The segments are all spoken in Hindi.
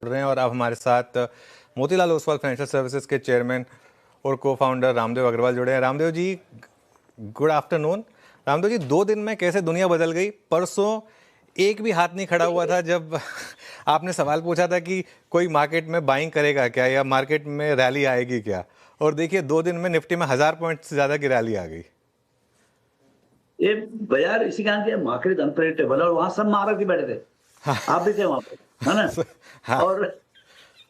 रहे हैं और अब हमारे साथ मोतीलाल ओसवाल फाइनेंशियल सर्विसेज के चेयरमैन और को फाउंडर रामदेव अग्रवाल जुड़े हैं। Ramdev ji, good afternoon. रामदेव जी, 2 दिन में कैसे दुनिया बदल गई। परसों एक भी हाथ नहीं खड़ा हुआ था जब आपने सवाल पूछा था कि कोई मार्केट में बाइंग करेगा क्या या मार्केट में रैली आएगी क्या, और देखिए 2 दिन में निफ्टी में 1000 पॉइंट से ज्यादा की रैली आ गई। ये बाजार इसी कारण के मार्केट अनप्रेडिक्टेबल, और वहां सब महारथी बैठे थे। आप भी थे वहां पे, है ना? हाँ, और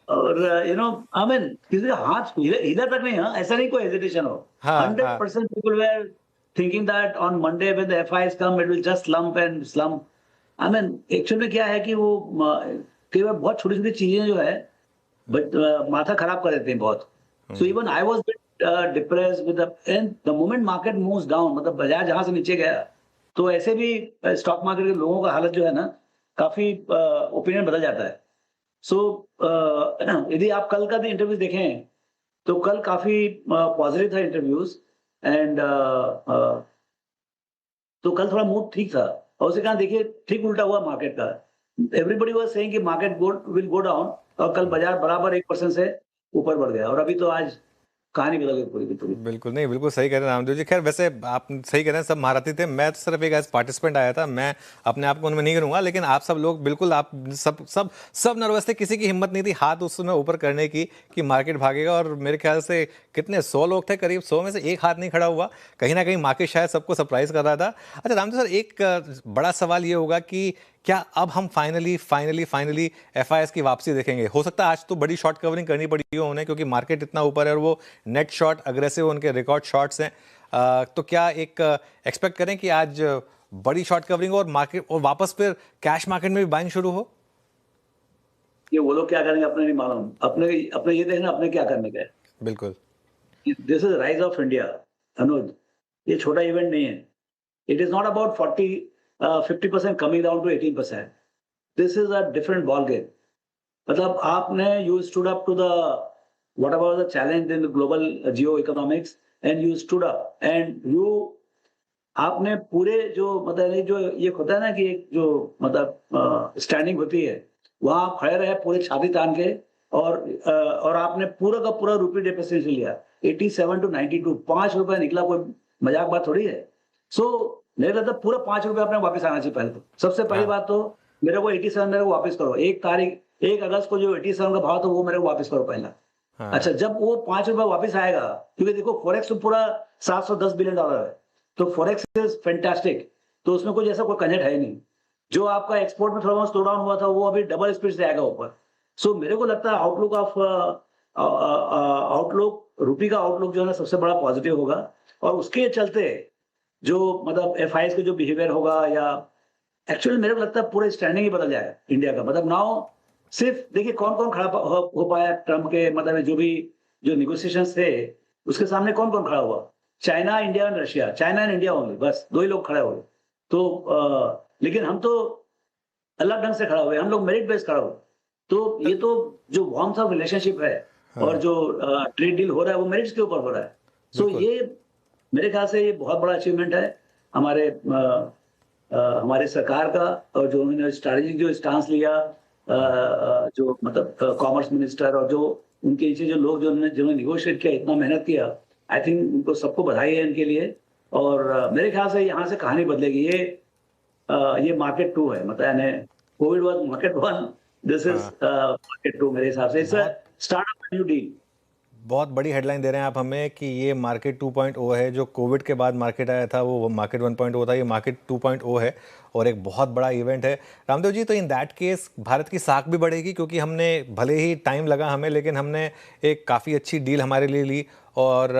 आई मीन किसी का हाथ हिला तक नहीं। हाँ, ऐसा नहीं कोई हेजिटेशन हो। हाँ, हाँ, 100% people were thinking that on Monday when the FIIs come it will just slump and slump. I mean actually में क्या है कि वो कई बार बहुत छोटी छोटी चीजें जो है बट माथा खराब कर देते हैं बहुत। So even I was depressed with the end the moment market moves down, मतलब बाजार जहां से नीचे गया, तो ऐसे भी स्टॉक मार्केट के लोगों का हालत जो है ना, काफी ओपिनियन बदल जाता है। सो यदि आप कल का भी इंटरव्यू देखें तो कल काफी पॉजिटिव था इंटरव्यूज, एंड तो कल थोड़ा मूड ठीक था। और उसी कारण देखिए ठीक उल्टा हुआ मार्केट का। एवरीबॉडी वाज सेइंग कि मार्केट विल गो डाउन, और कल बाजार बराबर 1% से ऊपर बढ़ गया, और अभी तो आज कहानी बदल गई पूरी की पूरी। बिल्कुल नहीं, बिल्कुल सही कह रहे हैं रामदेव जी। खैर, वैसे आप सही कह रहे हैं, सब महारथी थे। मैं तो सिर्फ एक एज पार्टिसिपेंट आया था, मैं अपने आप को उनमें नहीं करूंगा, लेकिन आप सब लोग बिल्कुल, आप सब सब सब नर्वस थे। किसी की हिम्मत नहीं थी हाथ उस समय ऊपर करने की कि मार्केट भागेगा। और मेरे ख्याल से कितने 100 लोग थे, करीब 100 में से एक हाथ नहीं खड़ा हुआ। कहीं ना कहीं मार्केट शायद सबको सरप्राइज कर रहा था। अच्छा रामदेव सर, एक बड़ा सवाल ये होगा कि क्या अब हम फाइनली फाइनली फाइनली एफआईएस की वापसी देखेंगे। हो सकता है आज तो बड़ी शॉर्ट कवरिंग करनी पड़ी हो उन्हें, क्योंकि मार्केट इतना ऊपर है और वो नेट शॉर्ट अग्रेसिव उनके रिकॉर्ड शॉर्ट्स हैं। तो क्या एक एक्सपेक्ट करें कि आज बड़ी शॉर्ट कवरिंग और मार्केट और वापस फिर कैश मार्केट में भी बाइंग शुरू हो? ये वो लोग क्या करेंगे अपने नहीं मालूम। अपने अपने ये देखना अपने क्या करने का है। बिल्कुल। This is rise of India, Anuj. ये छोटा इवेंट नहीं है। It is not about 50% coming down to 18%। This is a different ball game. मतलब आपने you stood up to the what about the challenge in the global geo economics, and you stood up and you आपने पूरे जो मतलब ये जो ये होता है ना कि एक जो मतलब स्टैंडिंग होती है, वहां आप खड़े रहे पूरे छाती तान के, और आपने पूरा का पूरा रुपी डेप्रिसिएशन लिया 87 to 92। 5 रुपए निकला, कोई मजाक बात थोड़ी है। सो मेरे लगता है पूरा 5 रुपए अपने वापस आना चाहिए। पहले तो सबसे पहली हाँ, बात तो मेरे को 87 मेरे को वापस करो। 1 अगस्त को जो 87 का भाव था वो मेरे को वापस करो पहला। अच्छा, हाँ, जब वो 5 रुपए वापस आएगा, क्योंकि देखो फॉरेक्स तो पूरा $710 बिलियन है, तो फॉरेक्स इज फैंटास्टिक। तो उसमें कुछ ऐसा कोई कनेक्ट है ही नहीं। जो आपका एक्सपोर्ट में थोड़ा बहुत स्लो डाउन हुआ था, वो अभी डबल स्पीड से आएगा ऊपर। सो मेरे को लगता है आउटलुक रुपी का आउटलुक जो है ना सबसे बड़ा पॉजिटिव होगा। और उसके चलते जो मतलब एफआईएस का जो बिहेवियर होगा, या एक्चुअली मेरे को लगता है पूरा स्टैंडिंग ही बदल जाएगा इंडिया का। मतलब नाउ सिर्फ देखिए कौन कौन खड़ा हो पाया ट्रम्प के, मतलब जो भी जो निगोशिएशंस थे उसके सामने कौन कौन खड़ा हुआ। China, India and Russia. China and India only, बस 2 ही लोग खड़े हुए। तो लेकिन हम तो अलग ढंग से खड़ा हुए, हम लोग मेरिट बेस्ड खड़ा हुए। तो ये तो जो वार्म्थ ऑफ रिलेशनशिप है और हाँ, जो ट्रेड डील हो रहा है वो मेरिट्स के ऊपर हो रहा है। सो बिल्कुल। ये मेरे ख्याल से ये बहुत बड़ा अचीवमेंट है हमारे हमारे सरकार का। और जो उन्होंने स्ट्रैटेजिक जो स्टांस लिया, जो मतलब कॉमर्स मिनिस्टर और जो उनके नीचे जो लोग जिन्होंने निगोशिएट किया, इतना मेहनत किया, आई थिंक उनको सबको बधाई है इनके लिए। और मेरे ख्याल से यहाँ से कहानी बदलेगी। ये मार्केट 2 है, मतलब यानी Covid was market 1, this is हाँ, मार्केट 2 मेरे हिसाब से। इट्स अ बहुत स्टार्ट ऑफ न्यू डील। बहुत बड़ी हेडलाइन दे रहे हैं आप हमें कि ये मार्केट 2.0 है। जो कोविड के बाद मार्केट आया था वो मार्केट 1.0 था, ये मार्केट 2.0 है और एक बहुत बड़ा इवेंट है। रामदेव जी, तो इन दैट केस भारत की साख भी बढ़ेगी, क्योंकि हमने भले ही टाइम लगा हमें, लेकिन हमने एक काफ़ी अच्छी डील हमारे लिए ली और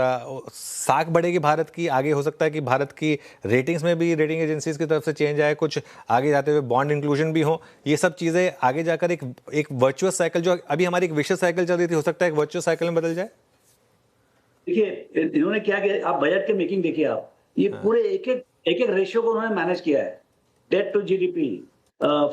साख बढ़ेगी भारत की। आगे हो सकता है कि भारत की रेटिंग्स में भी रेटिंग एजेंसीज की तरफ से चेंज आए, कुछ आगे जाते हुए बॉन्ड इंक्लूजन भी हो। ये सब चीज़ें आगे जाकर एक वर्चुअस साइकिल, जो अभी हमारी एक विशेष साइकिल चल रही थी, हो सकता है एक वर्चुअस साइकिल में बदल जाए। देखिए इन्होंने क्या किया, आप बजट के मेकिंग देखिए आप, ये हाँ, पूरे एक एक रेशियो को उन्होंने मैनेज किया है। Debt to GDP,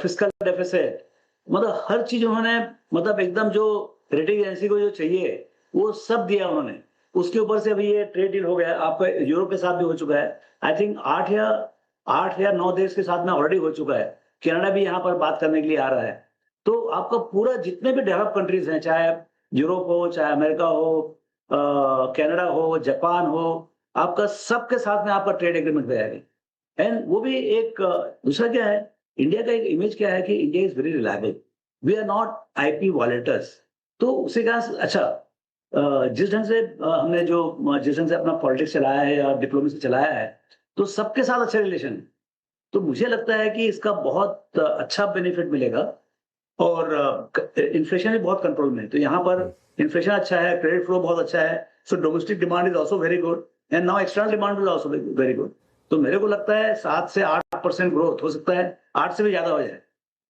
fiscal deficit, मतलब हर चीज उन्होंने, मतलब एकदम जो रेटिंग एजेंसी को जो चाहिए वो सब दिया उन्होंने। उसके ऊपर से अभी ये ट्रेड डील हो गया आपका, यूरोप के साथ भी हो चुका है। आई थिंक 8 या 9 देश के साथ में ऑलरेडी हो चुका है। कनाडा भी यहाँ पर बात करने के लिए आ रहा है। तो आपका पूरा जितने भी डेवलप कंट्रीज हैं, चाहे यूरोप हो, चाहे अमेरिका हो, कनाडा हो, जापान हो, आपका सबके साथ में आपका ट्रेड एग्रीमेंट तैयार है। एंड वो भी एक दूसरा क्या है, इंडिया का एक इमेज क्या है कि India is very reliable, we are not IP violators. तो उसी का अच्छा जिस ढंग से हमने जो जिस ढंग से अपना पॉलिटिक्स चलाया है या डिप्लोमेसी चलाया है, तो सबके साथ अच्छे रिलेशन है। तो मुझे लगता है कि इसका बहुत अच्छा बेनिफिट मिलेगा। और इन्फ्लेशन भी बहुत कंट्रोल में है, तो यहाँ पर इन्फ्लेशन अच्छा है, क्रेडिट फ्लो बहुत अच्छा है, so domestic demand is also very good and now external demand is also very good. तो मेरे को लगता है 7 से 8% ग्रोथ हो सकता है, 8 से भी ज्यादा हो जाए।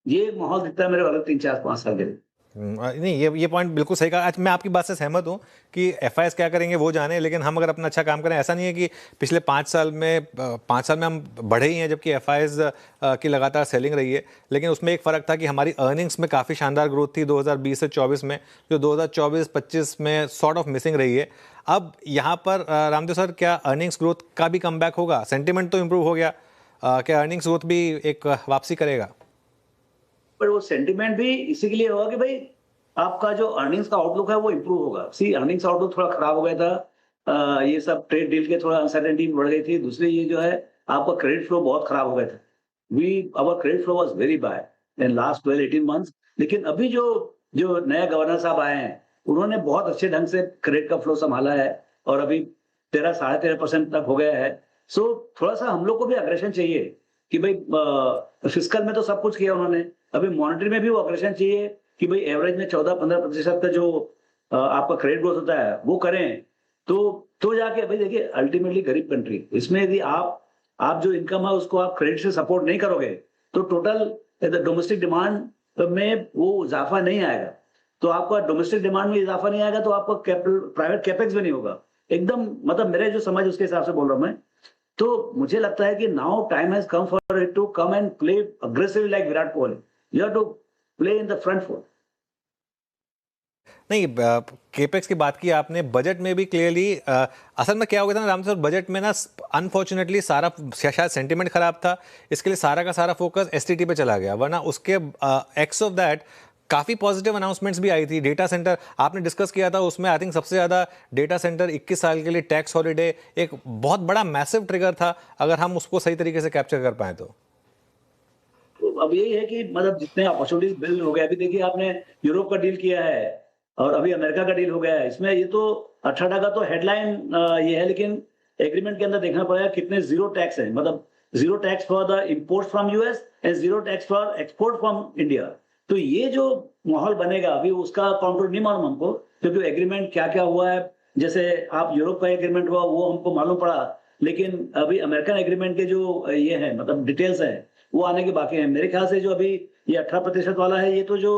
ये एक माहौल दिखता है मेरे वाले 3 4 5 साल के लिए। नहीं, ये पॉइंट बिल्कुल सही कहा। आज मैं आपकी बात से सहमत हूँ कि एफआईएस क्या करेंगे वो जाने, लेकिन हम अगर अपना अच्छा काम करें, ऐसा नहीं है कि पिछले 5 साल में हम बढ़े ही हैं जबकि एफआईएस की लगातार सेलिंग रही है। लेकिन उसमें एक फ़र्क था कि हमारी अर्निंग्स में काफ़ी शानदार ग्रोथ थी 2020 से 24 में, जो 2024-25 में सॉर्ट ऑफ मिसिंग रही है। अब यहाँ पर रामदेव सर, क्या अर्निंग्स ग्रोथ का भी कम होगा? सेंटिमेंट तो इम्प्रूव हो गया, क्या अर्निंग्स ग्रोथ भी एक वापसी करेगा? पर वो सेंटिमेंट भी इसी के लिए होगा कि भाई आपका जो अर्निंग्स का आउटलुक है वो इम्प्रूव होगा। सी अर्निंग्स आउटलुक थोड़ा खराब हो गया था, ये सब ट्रेड डील के थोड़ा अनसर्टेनिटी बढ़ गई थी। दूसरी ये जो है आपका क्रेडिट फ्लो बहुत खराब हो गया था। We our credit flow was very bad in last 12-18 months. लेकिन अभी जो जो नए गवर्नर साहब आए हैं, उन्होंने बहुत अच्छे ढंग से क्रेडिट का फ्लो संभाला है और अभी 13 13.5% तक हो गया है। सो थोड़ा सा हम लोग को भी अग्रेशन चाहिए कि भाई फिस्कल में तो सब कुछ किया उन्होंने, अभी मॉनेटरी में भी वो अग्रेशन चाहिए कि भाई एवरेज में 14-15% का जो आपका क्रेडिट ग्रोथ होता है वो करें। तो जाके भाई देखिए अल्टीमेटली गरीब कंट्री, इसमें यदि आप जो इनकम है उसको आप क्रेडिट से सपोर्ट नहीं करोगे तो टोटल डोमेस्टिक डिमांड में वो इजाफा नहीं आएगा। तो आपका डोमेस्टिक डिमांड में इजाफा नहीं आएगा तो आपका कैपिटल प्राइवेट कैपेक्स भी नहीं होगा। एकदम मतलब मेरे जो समझ उसके हिसाब से बोल रहा हूं मैं। तो मुझे लगता है कि now time has come for it to come and play aggressively like Virat Kohli. You have to play in the front foot. नहीं, केपेक्स की बात की आपने, बजट में भी क्लियरली असल में क्या हो गया था ना राम सर, बजट में ना अनफॉर्चुनेटली सारा शायद सेंटिमेंट खराब था, इसके लिए सारा का सारा फोकस एसटीटी पे चला गया। वरना उसके एक्स ऑफ दैट काफी पॉजिटिव अनाउंसमेंट्स भी आई थी। डेटा सेंटर आपने डिस्कस किया था, उसमें आई थिंक सबसे ज्यादा डेटा सेंटर 21 साल के लिए टैक्स हॉलिडे एक बहुत बड़ा मैसिव ट्रिगर था, अगर हम उसको सही तरीके से कैप्चर कर पाए तो। तो अब यही है कि मतलब जितने अपॉर्चुनिटीज बिल्ड हो गए, अभी देखिए आपने यूरोप का डील किया है और अभी अमेरिका का डील हो गया है। इसमें ये तो 18 का तो हेडलाइन ये है, लेकिन एग्रीमेंट के अंदर देखना पड़ेगा कितने जीरो टैक्स है, मतलब zero tax for the import from US and zero tax for export from India. तो ये जो माहौल बनेगा अभी उसका काउंटर नहीं मालूम हमको, क्योंकि एग्रीमेंट क्या क्या हुआ है। जैसे आप यूरोप का एग्रीमेंट हुआ वो हमको मालूम पड़ा, लेकिन अभी अमेरिकन एग्रीमेंट के जो ये है मतलब डिटेल्स है वो आने के बाकी है। मेरे ख्याल से जो अभी ये 18% वाला है, ये तो जो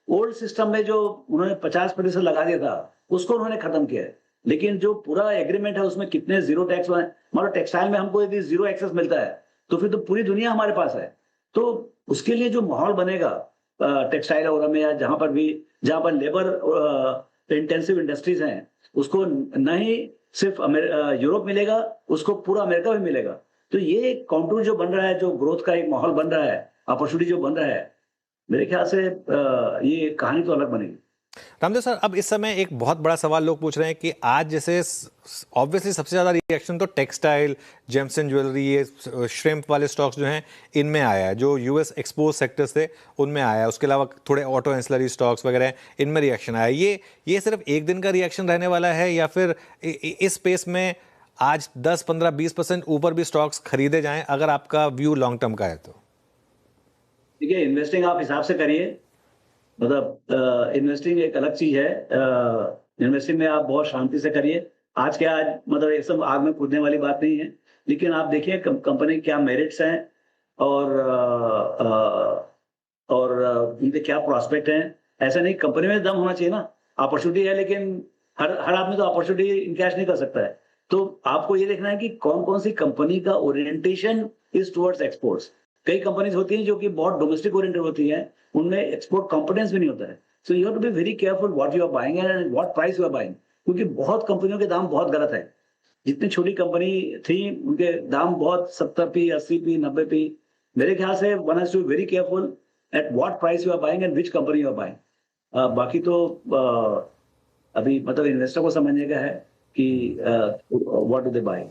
ओल्ड सिस्टम में जो उन्होंने 50% लगा दिया था उसको उन्होंने खत्म किया है। लेकिन जो पूरा एग्रीमेंट है उसमें कितने जीरो टैक्स है, मतलब टेक्सटाइल में हमको यदि जीरो एक्सेस मिलता है तो फिर तो पूरी दुनिया हमारे पास है। तो उसके लिए जो माहौल बनेगा टेक्सटाइल वगैरह में या जहां पर लेबर इंटेंसिव इंडस्ट्रीज हैं, उसको न ही सिर्फ यूरोप मिलेगा, उसको पूरा अमेरिका भी मिलेगा। तो ये कॉन्टूर जो बन रहा है, जो ग्रोथ का एक माहौल बन रहा है, अपॉर्चुनिटी जो बन रहा है, मेरे ख्याल से ये कहानी तो अलग बनेगी। रामदेव सर, अब इस समय एक बहुत बड़ा सवाल लोग पूछ रहे हैं कि आज जैसे ऑब्वियसली सबसे ज्यादा रिएक्शन तो टेक्सटाइल, जेम्स एंड ज्वेलरी, ये श्रिम्प वाले स्टॉक्स जो हैं इनमें आया है, जो यूएस एक्सपोज सेक्टर्स थे उनमें आया है। उसके अलावा थोड़े ऑटो एंसिलरी स्टॉक्स वगैरह हैं, इनमें रिएक्शन आया है। ये सिर्फ एक दिन का रिएक्शन रहने वाला है या फिर इस स्पेस में आज 10-15-20% ऊपर भी स्टॉक्स खरीदे जाएं, अगर आपका व्यू लॉन्ग टर्म का है तो? देखिए इन्वेस्टिंग आप हिसाब से करिए, मतलब इन्वेस्टिंग एक अलग चीज है। इन्वेस्टिंग में आप बहुत शांति से करिए। आज मतलब ये सब आग में कूदने वाली बात नहीं है, लेकिन आप देखिए कंपनी क्या मेरिट्स हैं और उनके क्या प्रोस्पेक्ट हैं। ऐसा नहीं, कंपनी में दम होना चाहिए ना, अपॉर्चुनिटी है, लेकिन हर आदमी तो अपॉर्चुनिटी इनकैश नहीं कर सकता है। तो आपको ये देखना है कि कौन कौन सी कंपनी का ओरिएंटेशन इज टुवर्ड्स एक्सपोर्ट्स। कई कंपनीज होती हैं जो कि बहुत डोमेस्टिक ओरिएंटेड होती हैं, उनमें एक्सपोर्ट कॉम्पिटेंस भी नहीं होता है। So you have to be very careful what you are buying and what price you are buying, क्योंकि बहुत कंपनियों के दाम बहुत गलत है। जितनी छोटी कंपनी थी उनके दाम बहुत 70p, 80p, 90p। मेरे ख्याल से one has to be very careful at what price you are buying and which company you are buying. बाकी तो अभी मतलब इन्वेस्टर को समझने का है कि what do they buy.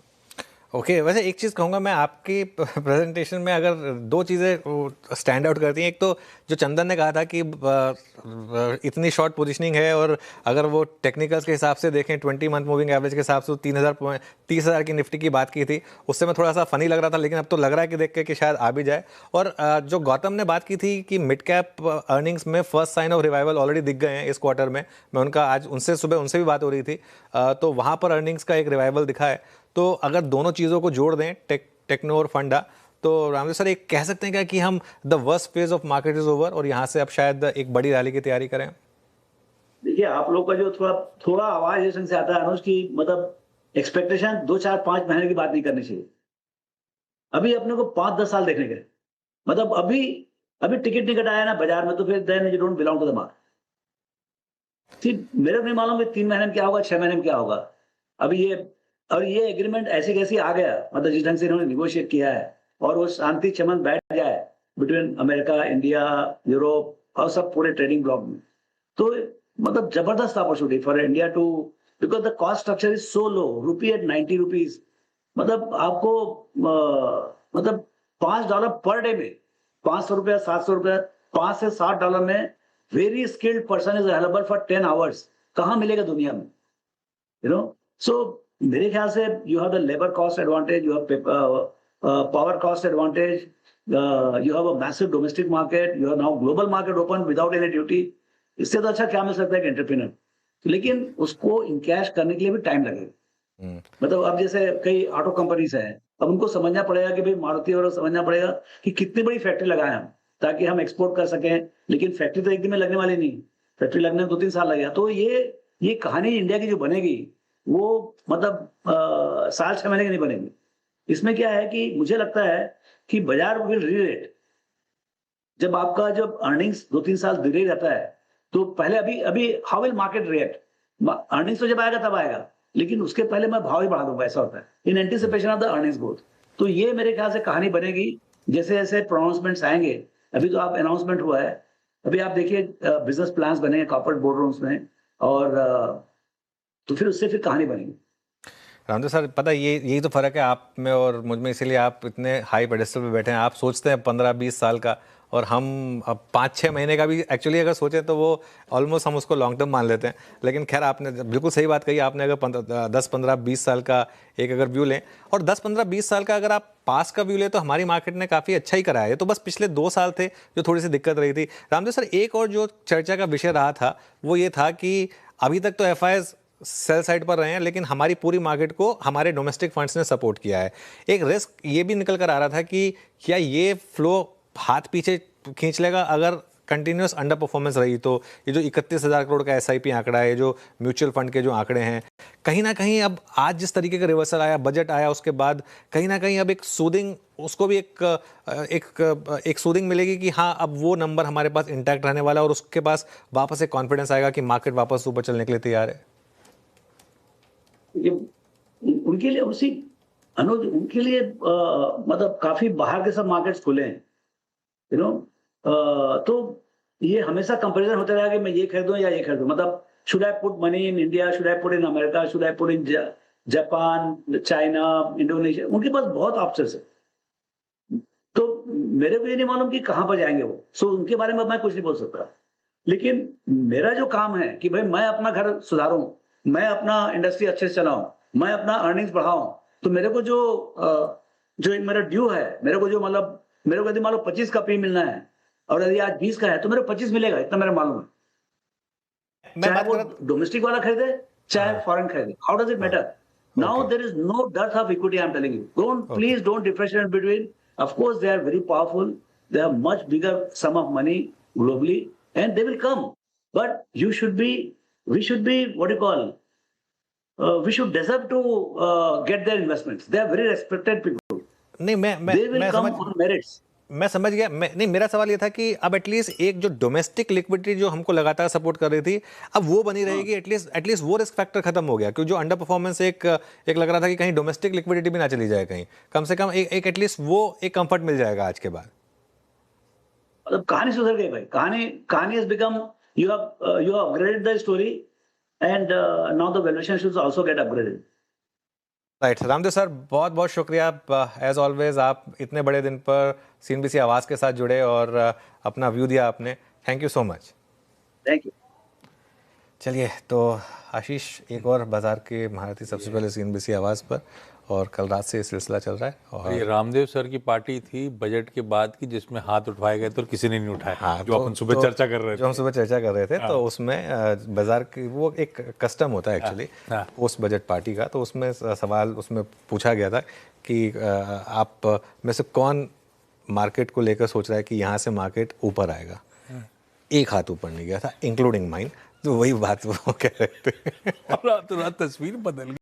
Okay वैसे एक चीज़ कहूँगा मैं आपकी प्रेजेंटेशन में, अगर दो चीज़ें स्टैंड आउट करती हैं। एक तो जो चंदन ने कहा था कि इतनी शॉर्ट पोजीशनिंग है, और अगर वो टेक्निकल्स के हिसाब से देखें 20 मंथ मूविंग एवरेज के हिसाब से 30,000 की निफ्टी की बात की थी, उससे मैं थोड़ा सा फनी लग रहा था, लेकिन अब तो लग रहा है कि देख के कि शायद आ भी जाए। और जो गौतम ने बात की थी कि मिड कैप अर्निंग्स में first sign of revival already दिख गए हैं इस क्वार्टर में, मैं उनका आज सुबह उनसे भी बात हो रही थी, तो वहाँ पर अर्निंग्स का एक रिवाइवल दिखा है। तो अगर दोनों चीज़ों को जोड़ दें, टेक्नो और फंडा, तो रामदेव सर एक कह सकते हैं क्या कि हम the worst phase of market is over और यहाँ से अब शायद एक बड़ी रैली की तैयारी करें? देखिए, आप लोग का जो थोड़ा आवाज इस ढंग से आता है अनुज, की मतलब एक्सपेक्टेशन 2, 4, 5 महीने की बात नहीं करनी चाहिए। अभी अपने को 5-10 साल देखने के, मतलब अभी टिकट नहीं कटाया ना बाजार में, तो फिर then you don't belong to the market. मेरे को नहीं मालूम कि 3 महीने में क्या होगा, 6 महीने में क्या होगा। अभी ये एग्रीमेंट ऐसी कैसी आ गया, मतलब जिस ढंग से इन्होंने निगोशिएट किया है, और वो शांति चमन बैठ जाए बिटवीन अमेरिका, इंडिया, यूरोप और सब पूरे ट्रेडिंग ब्लॉक में, तो मतलब जबरदस्त opportunity for India too, because the cost structure is so low, rupee at 90 rupees, मतलब आपको मतलब $5 पर डे में, 500 रुपया, 700 रुपया, $5 से $7 में very skilled person is available for 10 hours. कहाँ मिलेगा दुनिया में, यू नो। सो मेरे ख्याल से you have the labour cost advantage, you have power cost advantage, you have a massive domestic market, you have now global market open without any duty. इससे तो अच्छा क्या मिल सकता है कि एंटरप्रेन्योर, लेकिन उसको इनकैश करने के लिए भी टाइम लगेगा। मतलब अब जैसे कई ऑटो कंपनीज हैं, अब उनको समझना पड़ेगा कि भाई मारुति और समझना पड़ेगा कि कितनी बड़ी फैक्ट्री लगाएं हम, ताकि हम एक्सपोर्ट कर सकें। लेकिन फैक्ट्री तो एक दिन में लगने वाली नहीं, फैक्ट्री लगने में 2-3 साल लगेगा। तो ये कहानी इंडिया की जो बनेगी, वो मतलब साल 6 महीने की नहीं बनेगी। इसमें क्या है कि मुझे लगता है कि बाजार विल रीरेट। जब आपका जब अर्निंग्स 2-3 साल डिले रहता है, तो पहले अभी how will market react, earnings तो जब आएगा तब आएगा, लेकिन उसके पहले मैं भाव ही बढ़ा दूंगा, ऐसा होता है in anticipation of the earnings growth. तो ये मेरे ख्याल से कहानी बनेगी जैसे जैसे प्रोनाउंसमेंट्स आएंगे। अभी तो आप अनाउंसमेंट हुआ है, अभी आप देखिए बिजनेस प्लान्स बने कॉर्पोरेट बोर्ड रूम्स में, और तो फिर उससे फिर कहानी बनेगी। रामदेव सर, पता है यही तो फर्क है आप में और मुझ में, इसीलिए आप इतने हाई पेडेस्टल पे बैठे हैं। आप सोचते हैं 15-20 साल का, और हम अब 5-6 महीने का भी एक्चुअली अगर सोचें तो वो ऑलमोस्ट हम उसको लॉन्ग टर्म मान लेते हैं। लेकिन खैर, आपने बिल्कुल सही बात कही। आपने अगर 10-15-20 साल का एक अगर व्यू लें, और 10-15-20 साल का अगर आप पास का व्यू लें, तो हमारी मार्केट ने काफ़ी अच्छा ही करा है। तो बस पिछले 2 साल थे जो थोड़ी सी दिक्कत रही थी। रामदेव सर, एक और जो चर्चा का विषय रहा था वो ये था कि अभी तक तो FIs सेल साइड पर रहे हैं, लेकिन हमारी पूरी मार्केट को हमारे डोमेस्टिक फंड्स ने सपोर्ट किया है। एक रिस्क ये भी निकल कर आ रहा था कि क्या ये फ्लो हाथ पीछे खींच लेगा अगर कंटिन्यूस अंडर परफॉर्मेंस रही। तो ये जो 31,000 करोड़ का SIP आंकड़ा है, जो म्यूचुअल फंड के जो आंकड़े हैं, कहीं ना कहीं अब आज जिस तरीके का रिवर्सल आया, बजट आया, उसके बाद कहीं ना कहीं अब एक सूदिंग, उसको भी एक सूदिंग मिलेगी कि हाँ, अब वो नंबर हमारे पास इंटैक्ट रहने वाला है, और उसके पास वापस एक कॉन्फिडेंस आएगा कि मार्केट वापस ऊपर चलने के लिए तैयार है। उनके लिए अनुज, उनके लिए मतलब काफी बाहर के सब मार्केट्स खुले हैं, यू नो। तो ये हमेशा कंपैरिजन होता रहा कि मैं ये खरीदूं या ये खरीदूं, मतलब should I put money in India, should I put in America, should I put in Japan, China, Indonesia. उनके पास बहुत ऑप्शंस है। तो मेरे को ये नहीं मालूम कि कहां पर जाएंगे वो, सो उनके बारे में मैं कुछ नहीं बोल सकता। लेकिन मेरा जो काम है कि भाई मैं अपना घर सुधारूं, मैं अपना इंडस्ट्री अच्छे से चलाऊं, मैं अपना अर्निंग्स बढ़ाऊं। तो मेरे को जो मेरा ड्यू है, मेरे को जो मतलब मेरे को यदि मान लो 25 का पी मिलना है, और यदि आज 20 का है, तो मेरे को 25 मिलेगा, इतना मेरा मालूम है। मैं चाहे बात वो कर डोमेस्टिक वाला खरीदे, चाहे फॉरेन खरीदे, how does it matter? Now there is no depth of equity, I am telling you. Please don't differentiate between, of course they are very powerful, they have much bigger sum of money globally, and they will come, but we should be what do you call, we should deserve to get their investments. They are very respected people. नहीं, They will come on merits. मैं समझ गया। नहीं, मेरा सवाल ये था कि अब एटलीस्ट एक जो डोमेस्टिक लिक्विडिटी जो हमको लगातार सपोर्ट कर रही थी, अब वो बनी रहेगी। एटलीस्ट वो रिस्क फैक्टर खत्म हो गया, क्योंकि जो अंडर परफॉर्मेंस एक लग रहा था कि कहीं डोमेस्टिक लिक्विडिटी भी ना चली जाए कहीं, कम से कम एक एटलीस्ट वो एक कंफर्ट मिल जाएगा आज के बाद। मतलब कहानी सुधर गई भाई, कहानी has become, you have upgraded the story and now the valuation should also get upgraded. Right Ramdev sir, बहुत बहुत शुक्रिया। एज ऑलवेज आप इतने बड़े दिन पर CNBC आवाज़ के साथ जुड़े और अपना व्यू दिया आपने। Thank you so much. Thank you. चलिए, तो आशीष, एक और बाजार के महारथी सबसे पहले CNBC आवाज़ पर, और कल रात से ये सिलसिला चल रहा है। और ये रामदेव सर की पार्टी थी बजट के बाद की, जिसमें हाथ उठाए गए तो किसी ने नहीं उठाया। हाँ, जो अपन सुबह चर्चा कर रहे थे, जो हम सुबह चर्चा कर रहे थे, तो उसमें बाजार की वो एक कस्टम होता है एक्चुअली पोस्ट बजट पार्टी का, तो उसमें सवाल उसमें पूछा गया था कि आप में से कौन मार्केट को लेकर सोच रहा है कि यहाँ से मार्केट ऊपर आएगा। एक हाथ ऊपर नहीं गया था, इंक्लूडिंग माइन। तो वही बात वो कह रहे थे। और रात तस्वीर बदल गई।